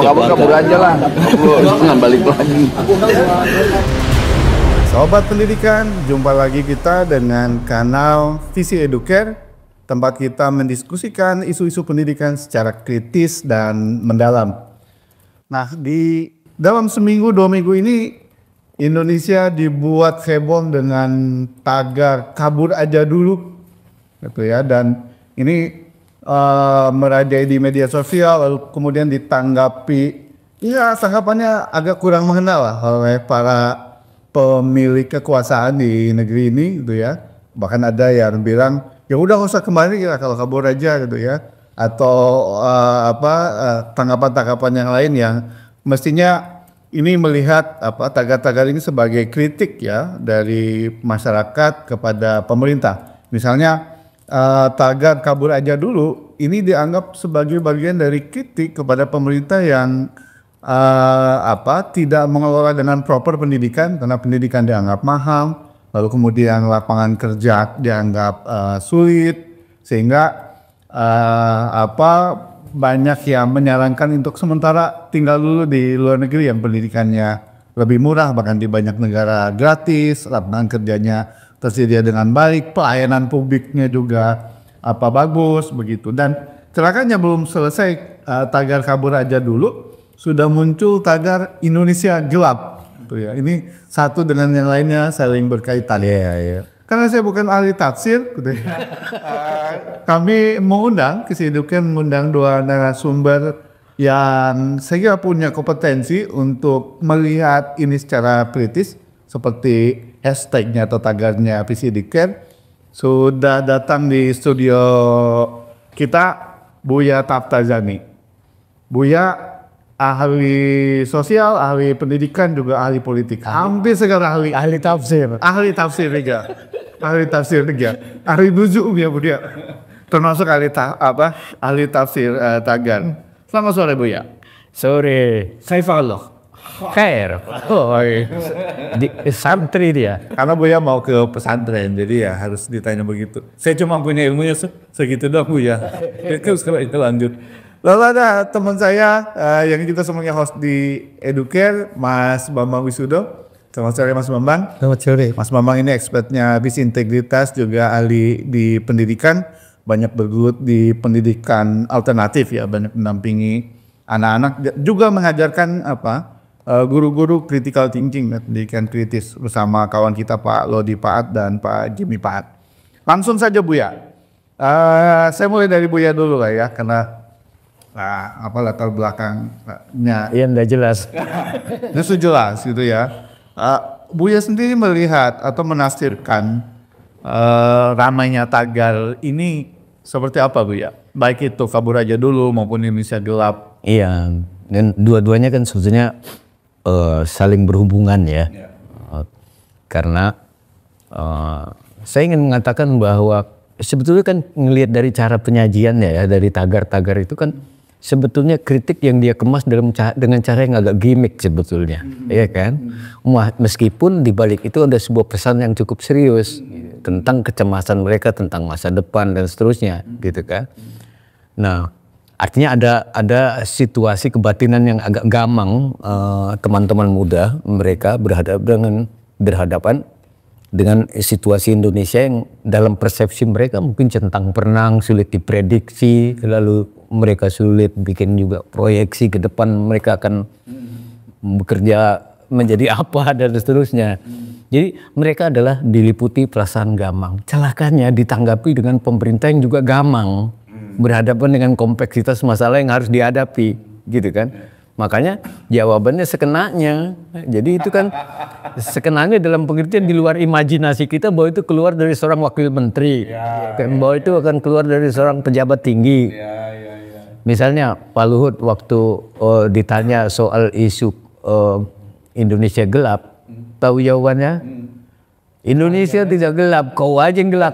Mau kabur aja lah. Jangan balik lagi. Sobat pendidikan, jumpa lagi kita dengan kanal Visi Educare, tempat kita mendiskusikan isu-isu pendidikan secara kritis dan mendalam. Nah, di dalam seminggu 2 minggu ini Indonesia dibuat heboh dengan tagar kabur aja dulu, gitu ya. Dan ini merajai di media sosial, lalu kemudian ditanggapi, ya tanggapannya agak kurang mengenal lah oleh para pemilik kekuasaan di negeri ini, gitu ya. Bahkan ada yang bilang ya udah nggak usah kembali ya kalau kabur aja, gitu ya. Atau tanggapan-tanggapan yang lain yang mestinya ini melihat tagar-tagar ini sebagai kritik ya dari masyarakat kepada pemerintah. Misalnya tagar kabur aja dulu ini dianggap sebagai bagian dari kritik kepada pemerintah yang tidak mengelola dengan proper pendidikan, karena pendidikan dianggap mahal, lalu kemudian lapangan kerja dianggap sulit, sehingga banyak yang menyarankan untuk sementara tinggal dulu di luar negeri yang pendidikannya lebih murah, bahkan di banyak negara gratis, lapangan kerjanya tersedia dengan baik, pelayanan publiknya juga bagus begitu. Dan celakanya belum selesai tagar kabur aja dulu, sudah muncul tagar Indonesia gelap, gitu ya. Ini satu dengan yang lainnya saling berkaitan. Iya. Karena saya bukan ahli tafsir, gitu ya. Kami mengundang mengundang 2 narasumber yang saya kira punya kompetensi untuk melihat ini secara kritis, seperti hashtagnya atau tagarnya Visi Educare. Sudah datang di studio kita Buya Taftazani. Buya ahli sosial, ahli pendidikan, juga ahli politik. Hampir segala ahli tafsir. Ahli tafsir juga. Ahli nuzum ya Buya. Termasuk ahli tafsir tagar. Selamat sore Buya. Sore. Saifullah. Khair. Santri dia. Karena Buya mau ke pesantren, jadi ya harus ditanya begitu. Saya cuma punya ilmunya segitu doang Buya. Terus kalau itu lanjut. Lalu ada teman saya yang kita semuanya host di Educare, Mas Bambang Wisudo. Selamat sore Mas Bambang. Selamat sore. Mas Bambang ini expertnya visi integritas, juga ahli di pendidikan, banyak bergelut di pendidikan alternatif ya, banyak mendampingi anak-anak, juga mengajarkan guru-guru critical thinking dan pendidikan kritis bersama kawan kita Pak Lodi Paat dan Pak Jimmy Paat. Langsung saja Buya. Saya mulai dari Buya dulu lah ya, karena latar belakangnya yang tidak jelas. Itu jelas gitu ya. Buya sendiri melihat atau menafsirkan ramainya tagar ini seperti apa Buya? Baik itu kabur aja dulu maupun Indonesia gelap. Iya, dan dua-duanya kan sebetulnya saling berhubungan ya. Karena saya ingin mengatakan bahwa sebetulnya kan ngelihat dari cara penyajiannya ya, dari tagar-tagar itu kan sebetulnya kritik yang dia kemas dengan cara yang agak gimmick sebetulnya, ya kan? Meskipun di balik itu ada sebuah pesan yang cukup serius tentang kecemasan mereka tentang masa depan dan seterusnya, gitu kan? Nah, artinya ada situasi kebatinan yang agak gamang, teman-teman muda mereka berhadapan dengan situasi Indonesia yang dalam persepsi mereka mungkin centang perenang, sulit diprediksi, lalu mereka sulit bikin juga proyeksi ke depan mereka akan bekerja menjadi apa dan seterusnya. Jadi mereka adalah diliputi perasaan gamang. Celakanya ditanggapi dengan pemerintah yang juga gamang, berhadapan dengan kompleksitas masalah yang harus dihadapi, gitu kan. Makanya jawabannya sekenanya. Jadi itu kan sekenanya dalam pengertian di luar imajinasi kita bahwa itu keluar dari seorang wakil menteri, bahwa itu akan keluar dari seorang pejabat tinggi. Misalnya Pak Luhut waktu ditanya soal isu Indonesia gelap, tahu jawabannya? Indonesia tidak gelap, kau aja yang gelap.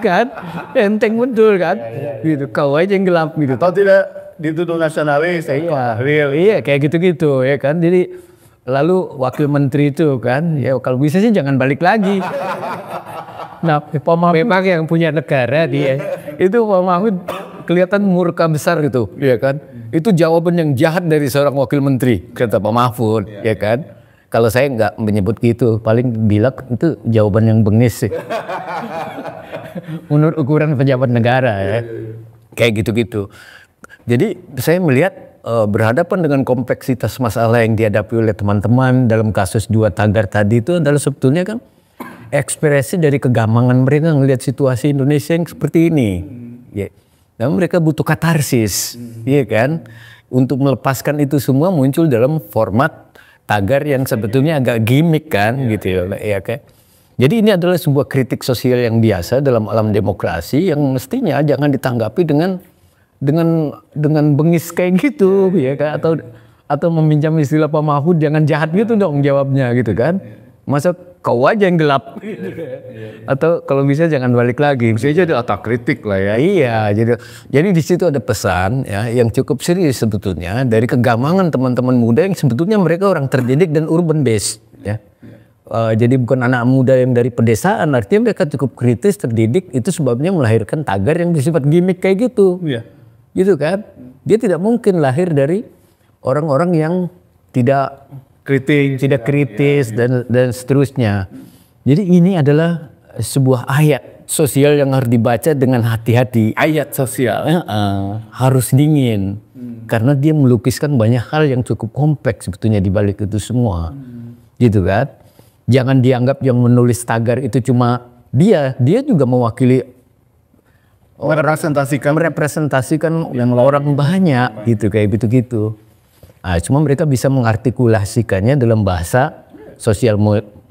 Kan? Enteng betul kan? Gitu, kau aja yang gelap gitu. Atau tidak dituduh nasionalis, iya kayak gitu-gitu ya kan. Jadi lalu wakil menteri itu kan, ya kalau bisa sih jangan balik lagi. Nah, Pak Mahfud memang yang punya negara dia. Itu Pak Mahfud kelihatan murka besar gitu, ya kan? Itu jawaban yang jahat dari seorang wakil menteri, kata Pak Mahfud, ya kan? Kalau saya nggak menyebut gitu, paling bilang itu jawaban yang bengis sih. Menurut ukuran pejabat negara ya, kayak gitu-gitu. Jadi saya melihat berhadapan dengan kompleksitas masalah yang dihadapi oleh teman-teman dalam kasus 2 tagar tadi itu adalah sebetulnya kan ekspresi dari kegamangan mereka melihat situasi Indonesia yang seperti ini. Ya. Dan mereka butuh katarsis, ya kan? Untuk melepaskan itu semua muncul dalam format tagar yang sebetulnya agak gimmick kan, gitu ya kan? Jadi ini adalah sebuah kritik sosial yang biasa dalam alam demokrasi yang mestinya jangan ditanggapi dengan bengis kayak gitu, ya kan? Atau meminjam istilah Pak Mahfud, jangan jahat gitu dong jawabnya, gitu kan? Masa kau aja yang gelap, atau kalau bisa jangan balik lagi, misalnya jadi otak kritik lah ya. Iya, jadi di situ ada pesan ya yang cukup serius sebetulnya dari kegamangan teman-teman muda yang sebetulnya mereka orang terdidik dan urban based, ya. Jadi bukan anak muda yang dari pedesaan, artinya mereka cukup kritis, terdidik, itu sebabnya melahirkan tagar yang bersifat gimmick kayak gitu, gitu kan? Dia tidak mungkin lahir dari orang-orang yang tidak kritis dan seterusnya. Jadi ini adalah sebuah ayat sosial yang harus dibaca dengan hati-hati. Ayat sosial harus dingin karena dia melukiskan banyak hal yang cukup kompleks sebetulnya di balik itu semua, gitu kan? Jangan dianggap yang menulis tagar itu cuma dia juga mewakili, merepresentasikan yang orang banyak, gitu kayak gitu-gitu. Nah, cuma mereka bisa mengartikulasikannya dalam bahasa sosial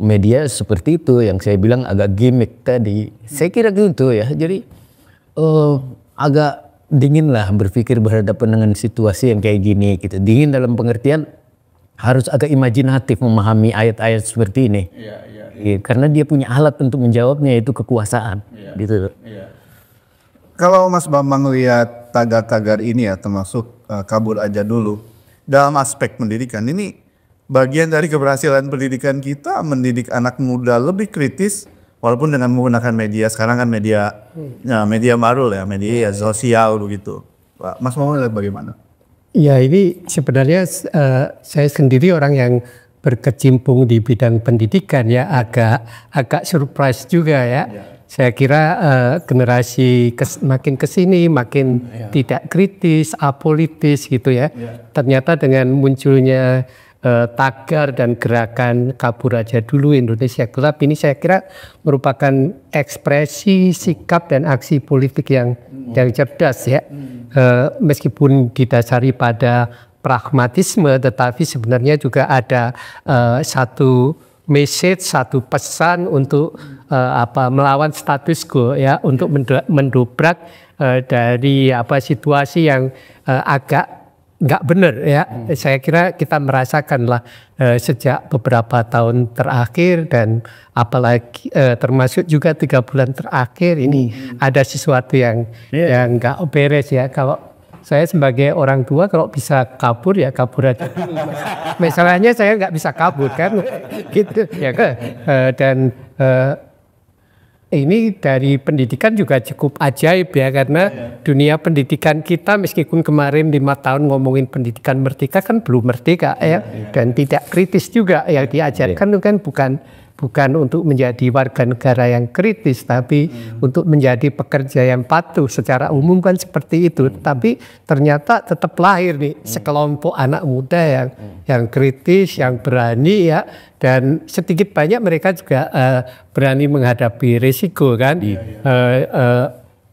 media seperti itu yang saya bilang agak gimmick tadi. Saya kira gitu ya. Jadi agak dingin lah berpikir berhadapan dengan situasi yang kayak gini gitu. Dingin dalam pengertian harus agak imajinatif memahami ayat-ayat seperti ini. Karena dia punya alat untuk menjawabnya, yaitu kekuasaan. Gitu. Kalau Mas Bambang lihat tagar-tagar ini ya, termasuk kabur aja dulu. Dalam aspek pendidikan ini bagian dari keberhasilan pendidikan kita mendidik anak muda lebih kritis walaupun dengan menggunakan media. Sekarang kan media baru ya, media sosial begitu. Pak Mas mau lihat bagaimana? Ya, ini sebenarnya saya sendiri orang yang berkecimpung di bidang pendidikan ya, agak surprise juga ya. Saya kira generasi makin kesini makin tidak kritis, apolitis gitu ya. Ternyata dengan munculnya tagar dan gerakan kabur aja dulu Indonesia Gelap ini saya kira merupakan ekspresi sikap dan aksi politik yang cerdas ya. Meskipun didasari pada pragmatisme, tetapi sebenarnya juga ada satu message, satu pesan untuk melawan status quo ya, untuk mendobrak dari situasi yang agak nggak benar ya. Saya kira kita merasakanlah sejak beberapa tahun terakhir dan apalagi termasuk juga 3 bulan terakhir ini ada sesuatu yang nggak beres ya. Kalau saya sebagai orang tua kalau bisa kabur ya kabur aja. Masalahnya saya nggak bisa kabur kan, gitu ya kan. Dan ini dari pendidikan juga cukup ajaib ya, karena dunia pendidikan kita meskipun kemarin 5 tahun ngomongin pendidikan merdeka kan belum merdeka ya, dan tidak kritis juga yang diajarkan itu kan bukan untuk menjadi warga negara yang kritis, tapi untuk menjadi pekerja yang patuh. Secara umum kan seperti itu, tapi ternyata tetap lahir nih sekelompok anak muda yang kritis, yang berani ya, dan sedikit banyak mereka juga berani menghadapi risiko kan.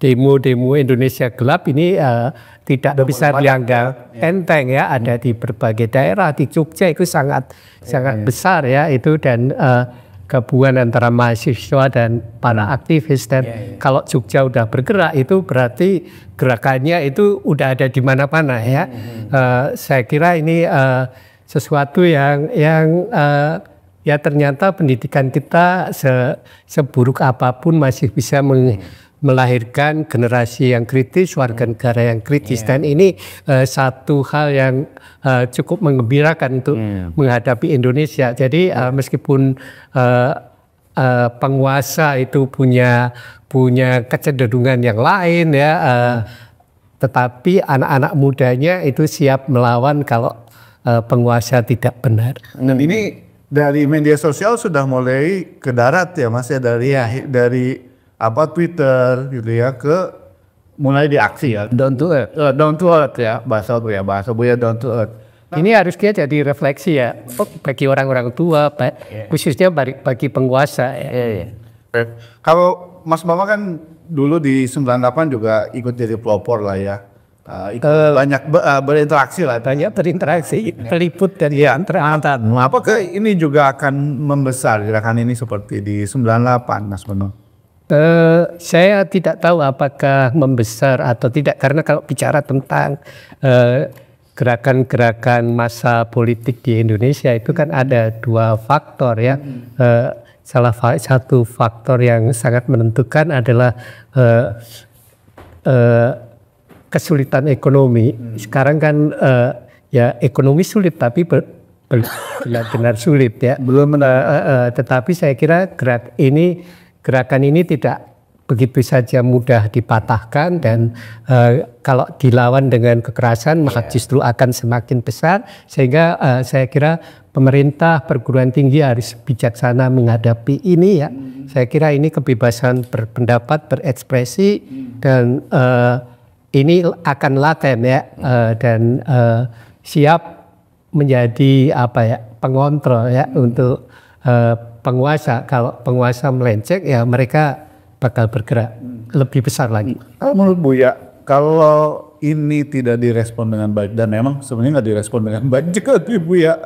Demo-demo Indonesia Gelap ini tidak bisa dianggap enteng ya, ada di berbagai daerah. Di Jogja itu sangat besar ya itu, dan gabungan antara mahasiswa dan para aktivis, dan kalau Jogja udah bergerak itu berarti gerakannya itu udah ada di mana-mana ya. Saya kira ini sesuatu yang ya ternyata pendidikan kita seburuk apapun masih bisa melahirkan generasi yang kritis, warga negara yang kritis, dan ini satu hal yang cukup menggembirakan untuk menghadapi Indonesia. Jadi meskipun penguasa itu punya kecenderungan yang lain ya, tetapi anak-anak mudanya itu siap melawan kalau penguasa tidak benar. Dan ini dari media sosial sudah mulai ke darat ya Mas ya, dari Twitter gitu ya, ke mulai di aksi ya, down to earth ya, bahasa Buya down to earth. Ini harusnya jadi refleksi ya bagi orang-orang tua, khususnya bagi penguasa ya. Kalau Mas Bama kan dulu di 98 juga ikut jadi pelopor lah ya, banyak berinteraksi lah. Banyak berinteraksi, terliput dan terantar. Apakah ini juga akan membesar gerakan ini seperti di 98 Mas Bama? Saya tidak tahu apakah membesar atau tidak, karena kalau bicara tentang gerakan-gerakan massa politik di Indonesia itu kan ada dua faktor ya. Salah satu faktor yang sangat menentukan adalah kesulitan ekonomi. Sekarang kan ya ekonomi sulit, tapi benar-benar sulit ya. Tetapi saya kira gerakan ini tidak begitu saja mudah dipatahkan, dan kalau dilawan dengan kekerasan maka justru akan semakin besar, sehingga saya kira pemerintah, perguruan tinggi harus bijaksana menghadapi ini ya. Saya kira ini kebebasan berpendapat, berekspresi, dan ini akan laten ya, dan siap menjadi pengontrol ya untuk penguasa. Kalau penguasa melenceng ya mereka bakal bergerak lebih besar lagi. Kalau menurut Buya, kalau ini tidak direspon dengan baik, dan memang sebenarnya nggak direspon dengan baik juga tuh Buya,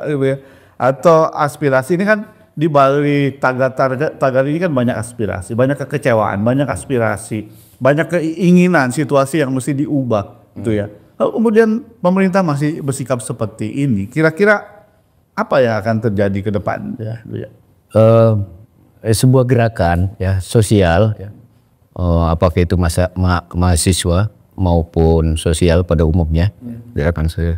atau aspirasi ini kan di balik tagar ini kan banyak aspirasi, banyak kekecewaan, banyak aspirasi, banyak keinginan situasi yang mesti diubah gitu ya. Kalau kemudian pemerintah masih bersikap seperti ini, kira-kira apa yang akan terjadi ke depan ya Buya? Sebuah gerakan ya sosial, apakah itu mahasiswa maupun sosial pada umumnya, gerakan sosial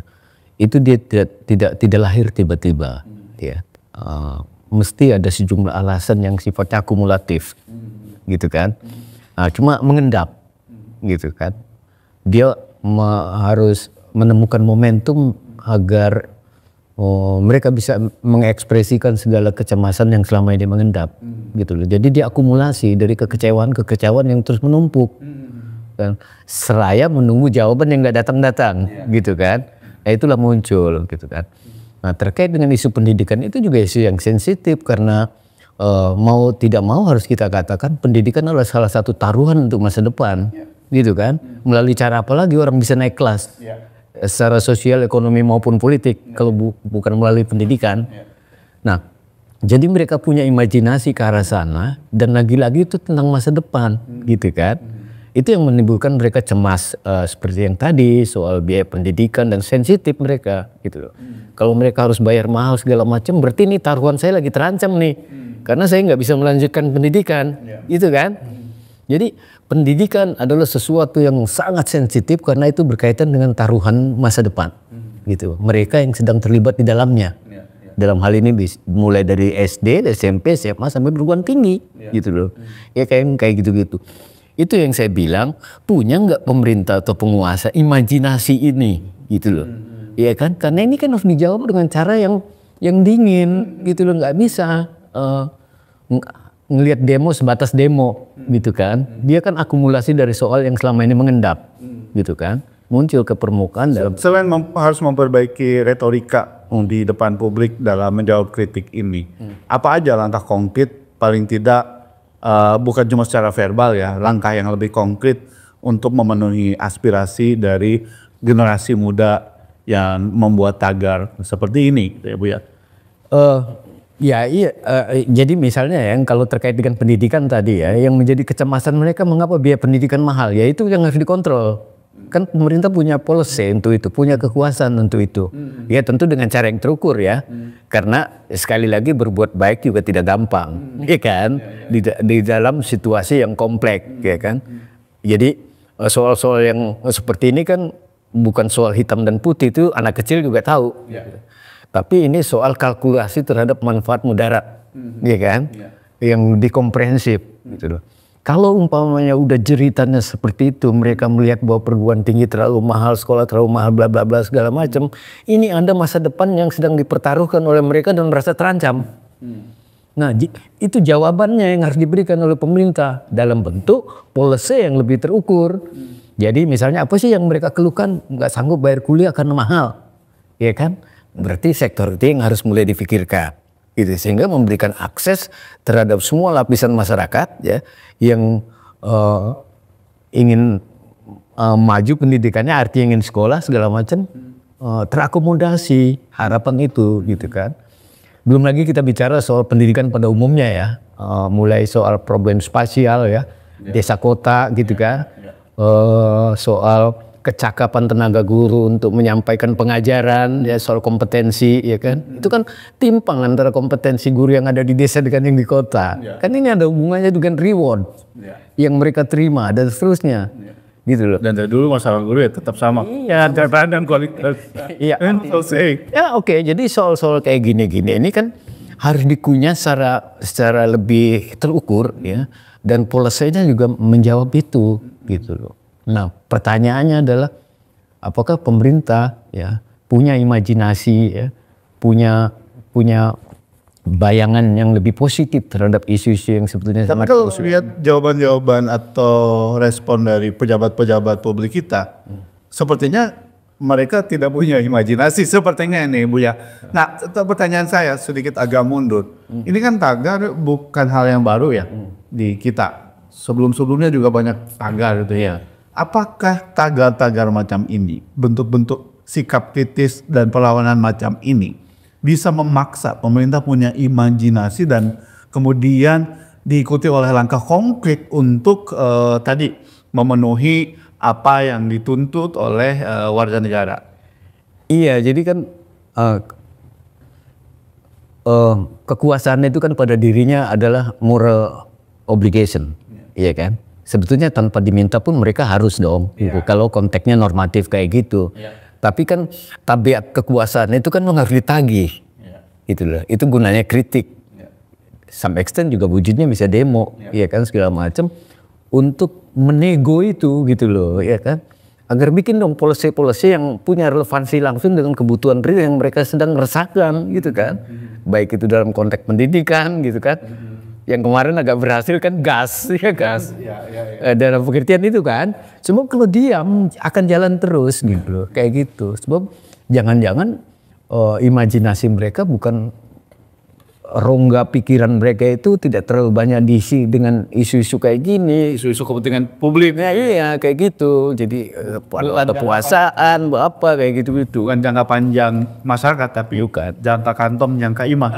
itu dia tidak lahir tiba-tiba, ya. Mesti ada sejumlah alasan yang sifatnya akumulatif, gitu kan. Cuma mengendap, gitu kan. Dia harus menemukan momentum agar mereka bisa mengekspresikan segala kecemasan yang selama ini mengendap, gitu loh. Jadi diakumulasi dari kekecewaan yang terus menumpuk, dan seraya menunggu jawaban yang nggak datang-datang, gitu kan. Nah, itulah muncul, gitu kan. Nah, terkait dengan isu pendidikan itu juga isu yang sensitif, karena mau tidak mau harus kita katakan pendidikan adalah salah satu taruhan untuk masa depan, gitu kan. Melalui cara apa lagi orang bisa naik kelas? Secara sosial, ekonomi maupun politik, kalau bukan melalui pendidikan. Nah, jadi mereka punya imajinasi ke arah sana, dan lagi-lagi itu tentang masa depan, gitu kan. Itu yang menimbulkan mereka cemas, seperti yang tadi soal biaya pendidikan, dan sensitif mereka, gitu loh. Kalau mereka harus bayar mahal segala macam, berarti ini taruhan saya lagi terancam nih, karena saya nggak bisa melanjutkan pendidikan, gitu kan. Jadi pendidikan adalah sesuatu yang sangat sensitif, karena itu berkaitan dengan taruhan masa depan, gitu. Mereka yang sedang terlibat di dalamnya, dalam hal ini mulai dari SD, SMP, SMA sampai perguruan tinggi, gitu loh. Ya kayak gitu-gitu. Itu yang saya bilang, punya nggak pemerintah atau penguasa imajinasi ini, gitu loh. Ya kan, karena ini kan harus dijawab dengan cara yang dingin, gitu loh. Nggak bisa ngelihat demo sebatas demo, gitu kan. Dia kan akumulasi dari soal yang selama ini mengendap, gitu kan. Muncul ke permukaan dalam... Selain harus memperbaiki retorika di depan publik dalam menjawab kritik ini, apa aja langkah konkret, paling tidak bukan cuma secara verbal ya, langkah yang lebih konkret untuk memenuhi aspirasi dari generasi muda yang membuat tagar seperti ini, gitu ya Bu ya? Ya iya, jadi misalnya ya, kalau terkait dengan pendidikan tadi ya, yang menjadi kecemasan mereka mengapa biaya pendidikan mahal, ya itu yang harus dikontrol. Kan pemerintah punya policy untuk itu, punya kekuasaan untuk itu. Ya tentu dengan cara yang terukur ya, karena sekali lagi berbuat baik juga tidak gampang, ya kan, di dalam situasi yang kompleks, ya kan. Jadi soal-soal yang seperti ini kan bukan soal hitam dan putih, itu anak kecil juga tahu. Tapi ini soal kalkulasi terhadap manfaat mudarat, ya kan, yang dikomprehensif, gitu loh. Kalau umpamanya udah jeritannya seperti itu, mereka melihat bahwa perguruan tinggi terlalu mahal, sekolah terlalu mahal, bla bla bla segala macam. Ini Anda masa depan yang sedang dipertaruhkan oleh mereka dan merasa terancam. Nah, itu jawabannya yang harus diberikan oleh pemerintah dalam bentuk policy yang lebih terukur. Jadi misalnya apa sih yang mereka keluhkan? Nggak sanggup bayar kuliah karena mahal, ya kan? Berarti sektor itu yang harus mulai difikirkan. Gitu, sehingga memberikan akses terhadap semua lapisan masyarakat ya yang ingin maju pendidikannya, artinya ingin sekolah segala macam, terakomodasi harapan itu gitu kan. Belum lagi kita bicara soal pendidikan pada umumnya ya, mulai soal problem spasial ya, desa kota gitu kan, soal kecakapan tenaga guru untuk menyampaikan pengajaran, ya soal kompetensi, ya kan? Itu kan timpang antara kompetensi guru yang ada di desa dengan yang di kota. Kan ini ada hubungannya dengan reward yang mereka terima dan seterusnya, gitu loh. Dan dari dulu masalah guru ya tetap sama. Iya, Catatan dan kualitas. Iya. Ya, oke. Jadi soal-soal kayak gini-gini ini kan harus dikunyah secara lebih terukur, ya. Dan policy-nya juga menjawab itu, gitu loh. Nah, pertanyaannya adalah apakah pemerintah ya punya imajinasi ya, punya bayangan yang lebih positif terhadap isu-isu yang sebetulnya tapi kalau lihat jawaban-jawaban atau respon dari pejabat-pejabat publik kita, sepertinya mereka tidak punya imajinasi sepertinya ini, Bu ya. Nah, pertanyaan saya sedikit agak mundur. Ini kan tagar bukan hal yang baru ya di kita. Sebelum-sebelumnya juga banyak tagar gitu ya. Apakah tagar-tagar macam ini, bentuk-bentuk sikap kritis dan perlawanan macam ini bisa memaksa pemerintah punya imajinasi dan kemudian diikuti oleh langkah konkret untuk tadi memenuhi apa yang dituntut oleh warga negara? Iya, jadi kan kekuasaan itu kan pada dirinya adalah moral obligation, iya kan? Sebetulnya tanpa diminta pun mereka harus dong, kalau konteksnya normatif kayak gitu. Tapi kan tabiat kekuasaan itu kan harus ditagih, gitu loh. Itu gunanya kritik. Some extent juga wujudnya bisa demo, ya kan, segala macam untuk menego itu, gitu loh, ya kan. Agar bikin dong policy-policy yang punya relevansi langsung dengan kebutuhan real yang mereka sedang rasakan, gitu kan. Baik itu dalam konteks pendidikan, gitu kan. Yang kemarin agak berhasil kan gas, ya gas. Dalam pengertian itu kan. Cuma kalau diam akan jalan terus gitu loh, kayak gitu. Sebab jangan-jangan imajinasi mereka bukan rongga pikiran mereka itu tidak terlalu banyak diisi dengan isu-isu kayak gini, Isu-isu kepentingan publik. ya, iya kayak gitu. Jadi kekuasaan apa kayak gitu-gitu. Bukan jangka panjang masyarakat, tapi jangka kantong, jangka imah.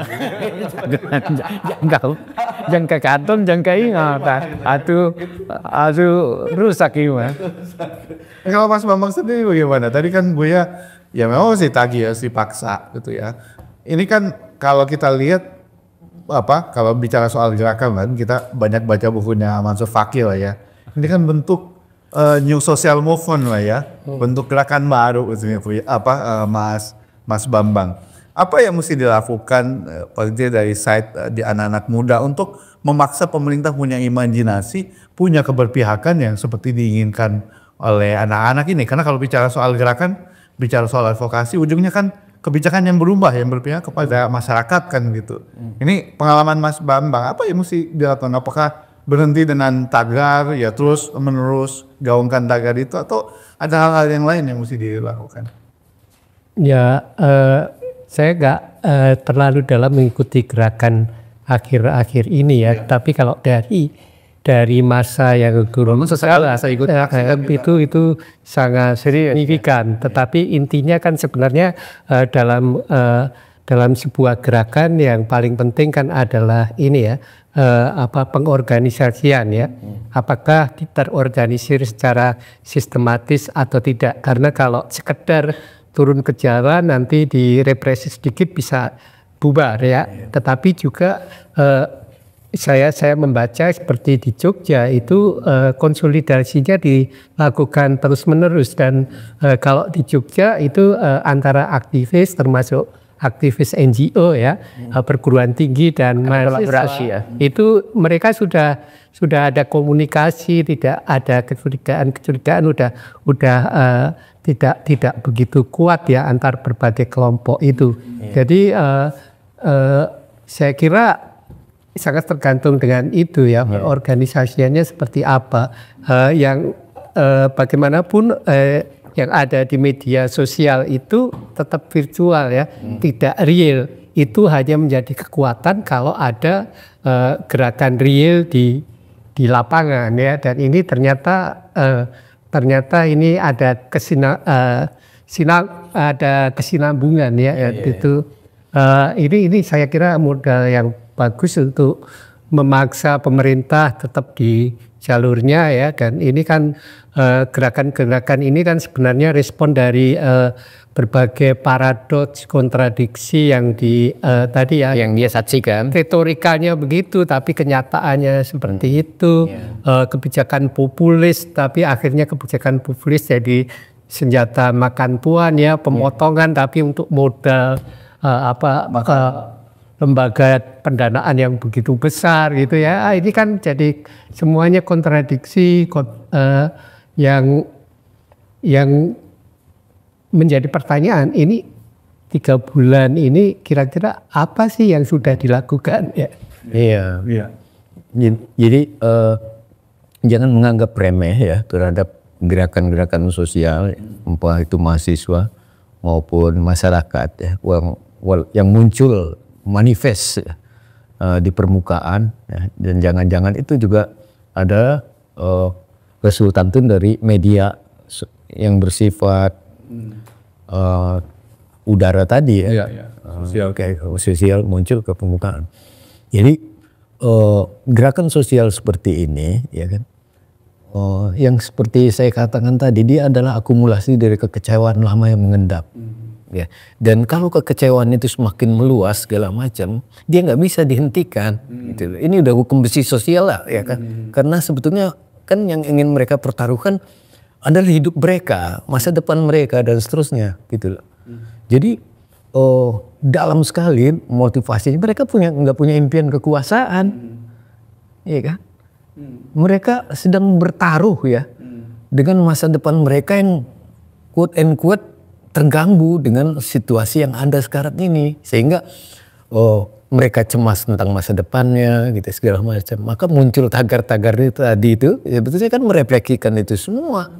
Jangka kantong, jangka ingatan. Aduh rusak imah. Kalau Mas Bambang sendiri bagaimana? Tadi kan Buya ya memang sih tagih ya, si paksa gitu ya. Ini kan kalau kita lihat kalau bicara soal gerakan kan kita banyak baca bukunya Mansur Fakih lah ya. Ini kan bentuk new social movement lah ya, bentuk gerakan baru gitu ya, Mas Bambang. Apa yang mesti dilakukan paling dari side di anak-anak muda untuk memaksa pemerintah punya imajinasi, punya keberpihakan yang seperti diinginkan oleh anak-anak ini? Karena kalau bicara soal gerakan, bicara soal advokasi, ujungnya kan kebijakan yang berubah, yang berpihak kepada masyarakat kan gitu. Ini pengalaman Mas Bambang, apa yang mesti dilakukan? Apakah berhenti dengan tagar ya terus menerus gaungkan tagar itu, atau ada hal-hal yang lain yang mesti dilakukan? Ya, saya nggak terlalu dalam mengikuti gerakan akhir-akhir ini ya. Tapi kalau dari masa yang guru saya ikut itu sangat signifikan. Tetapi intinya kan sebenarnya dalam sebuah gerakan yang paling penting kan adalah ini ya, pengorganisasian ya. Apakah terorganisir secara sistematis atau tidak? Karena kalau sekedar turun ke jalan nanti direpresi sedikit bisa bubar ya. Tetapi juga saya membaca seperti di Jogja itu konsolidasinya dilakukan terus-menerus, dan kalau di Jogja itu antara aktivis termasuk aktivis NGO ya, perguruan tinggi dan kolaborasi ya. mahasiswa, itu mereka sudah ada komunikasi, tidak ada kecurigaan udah tidak begitu kuat ya antar berbagai kelompok itu. Jadi saya kira sangat tergantung dengan itu ya, organisasinya seperti apa, yang bagaimanapun yang ada di media sosial itu tetap virtual ya, tidak real. Itu hanya menjadi kekuatan kalau ada gerakan real di lapangan ya. Dan ini ternyata ini ada kesinambungan ya. Itu ini saya kira modal yang bagus untuk memaksa pemerintah tetap di jalurnya ya, dan ini kan gerakan-gerakan ini kan sebenarnya respon dari berbagai paradoks, kontradiksi yang tadi ya, yang dia saksikan. Retorikanya begitu tapi kenyataannya seperti itu. Kebijakan populis tapi akhirnya kebijakan populis jadi senjata makan tuan ya, pemotongan tapi untuk modal lembaga pendanaan yang begitu besar gitu ya. Ini kan jadi semuanya kontradiksi yang menjadi pertanyaan. Ini 3 bulan ini kira-kira apa sih yang sudah dilakukan ya? Iya. Jadi jangan menganggap remeh ya terhadap gerakan-gerakan sosial, entah itu mahasiswa maupun masyarakat ya, yang muncul manifest di permukaan ya, dan jangan-jangan itu juga ada resultan dari media yang bersifat udara tadi ya, sosial muncul ke permukaan. Jadi gerakan sosial seperti ini ya kan, yang seperti saya katakan tadi, dia adalah akumulasi dari kekecewaan lama yang mengendap. Ya. Dan kalau kekecewaan itu semakin meluas segala macam, dia nggak bisa dihentikan. Gitu. Ini udah hukum besi sosial lah, ya kan? Karena sebetulnya kan yang ingin mereka pertaruhkan adalah hidup mereka, masa depan mereka dan seterusnya, gitu. Jadi dalam sekali motivasinya, mereka nggak punya impian kekuasaan, ya kan? Mereka sedang bertaruh ya dengan masa depan mereka yang quote and quote terganggu dengan situasi yang ada sekarang ini, sehingga mereka cemas tentang masa depannya gitu segala macam. Maka muncul tagar-tagar itu tadi itu, ya betulnya kan merefleksikan itu semua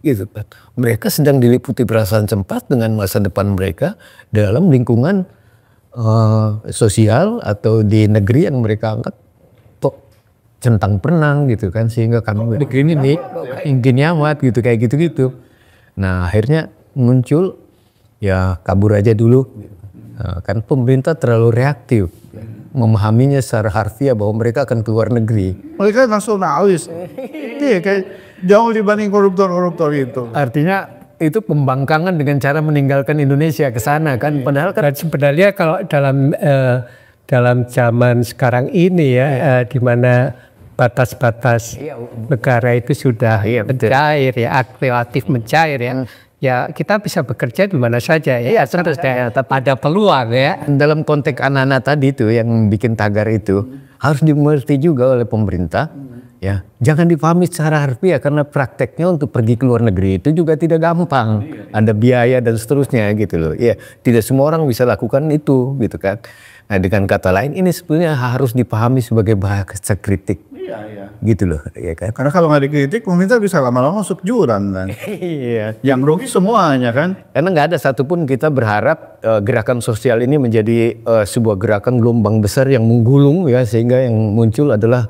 gitu kan. Mereka sedang diliputi perasaan cemas dengan masa depan mereka dalam lingkungan sosial atau di negeri yang mereka anggap centang perenang gitu kan, sehingga kami begini nih ingin nyamat gitu kayak gitu-gitu. Nah akhirnya muncul ya kabur aja dulu, kan pemerintah terlalu reaktif memahaminya secara harfiah bahwa mereka akan keluar negeri. Mereka nasionalis, iya kayak jauh dibanding koruptor-koruptor itu. Artinya itu pembangkangan dengan cara meninggalkan Indonesia ke sana kan, padahal kan sebenarnya kalau dalam zaman sekarang ini ya, di mana batas-batas negara itu sudah mencair ya, relatif mencair ya. Ya kita bisa bekerja di mana saja ya, tetap ada peluang ya. Dalam konteks anak-anak tadi itu yang bikin tagar itu harus dimengerti juga oleh pemerintah ya. Jangan dipahami secara harfiah karena prakteknya untuk pergi ke luar negeri itu juga tidak gampang. Ada biaya dan seterusnya gitu loh. Ya tidak semua orang bisa lakukan itu gitu kan. Nah dengan kata lain ini sebenarnya harus dipahami sebagai bahasa kritik. Gitu loh, ya kan? Karena kalau nggak dikritik, pemerintah bisa lama-lama masuk jurang kan. Iya. Yang rugi semuanya kan. Karena nggak ada satupun kita berharap gerakan sosial ini menjadi sebuah gerakan gelombang besar yang menggulung ya, sehingga yang muncul adalah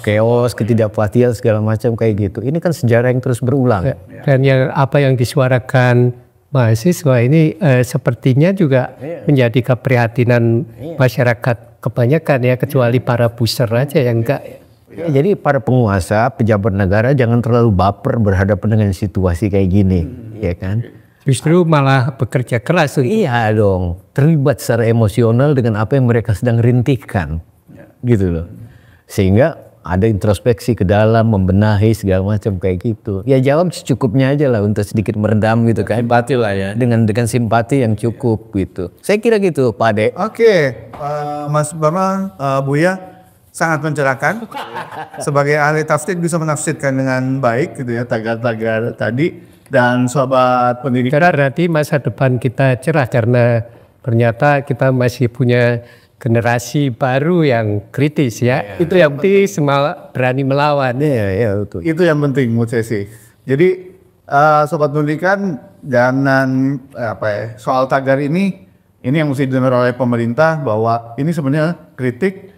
chaos, ketidakpastian segala macam kayak gitu. Ini kan sejarah yang terus berulang. Dan apa yang disuarakan mahasiswa ini sepertinya juga menjadi keprihatinan masyarakat kebanyakan ya, kecuali para booster aja yang enggak. Ya, jadi para penguasa, pejabat negara jangan terlalu baper berhadapan dengan situasi kayak gini, ya kan? Justru malah bekerja keras. Iya dong, terlibat secara emosional dengan apa yang mereka sedang rintikan, gitu loh. Sehingga ada introspeksi ke dalam, membenahi segala macam kayak gitu. Ya jawab secukupnya aja lah untuk sedikit meredam gitu kan. Simpati lah ya. Dengan simpati yang cukup gitu. Saya kira gitu Pak Ade. Oke, Mas Bambang, Buya sangat mencerahkan. Sebagai ahli tafsir bisa menafsirkan dengan baik gitu ya tagar-tagar tadi. Dan sobat pendidikan. Karena nanti masa depan kita cerah karena ternyata kita masih punya generasi baru yang kritis ya. Itu yang penting semua berani melawan. Iya, betul. Itu yang penting menurut saya sih. Jadi sobat pendidikan jangan soal tagar ini yang mesti didengar oleh pemerintah bahwa ini sebenarnya kritik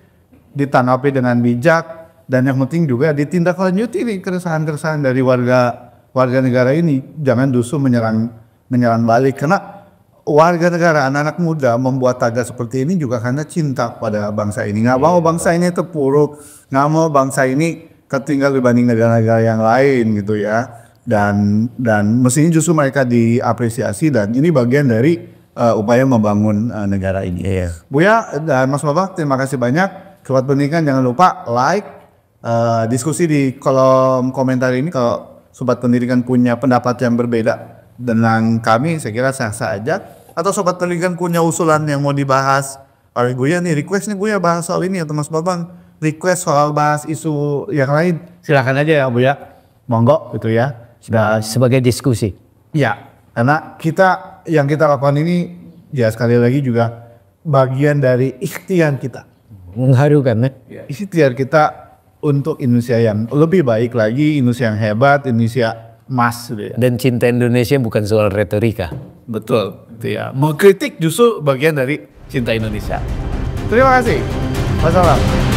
ditanggapi dengan bijak dan yang penting juga ditindaklanjuti nih keresahan-keresahan dari warga negara ini. Jangan justru menyerang balik karena warga negara, anak-anak muda membuat tagar seperti ini juga karena cinta pada bangsa ini. Nggak mau bangsa ini terpuruk, nggak mau bangsa ini ketinggal dibanding negara-negara yang lain gitu ya. Dan mestinya justru mereka diapresiasi dan ini bagian dari upaya membangun negara ini. Buya dan Mas Bambang, terima kasih banyak. Sobat pendidikan jangan lupa like, diskusi di kolom komentar ini kalau sobat pendidikan punya pendapat yang berbeda dengan kami, saya kira sah-sah aja. Atau sobat pendidikan punya usulan yang mau dibahas oleh Buya nih, request nih Buya bahas soal ini atau Mas Bambang request soal bahas isu yang lain, silakan aja ya Buya, monggo gitu ya. Sebagai diskusi. Ya, karena yang kita lakukan ini ya sekali lagi juga bagian dari ikhtiar kita. Mengharukan ya. Ikhtiar kita untuk Indonesia yang lebih baik lagi, Indonesia yang hebat, Indonesia emas gitu ya. Dan cinta Indonesia bukan soal retorika. Betul, itu ya. Mengkritik justru bagian dari cinta Indonesia. Terima kasih. Wassalam.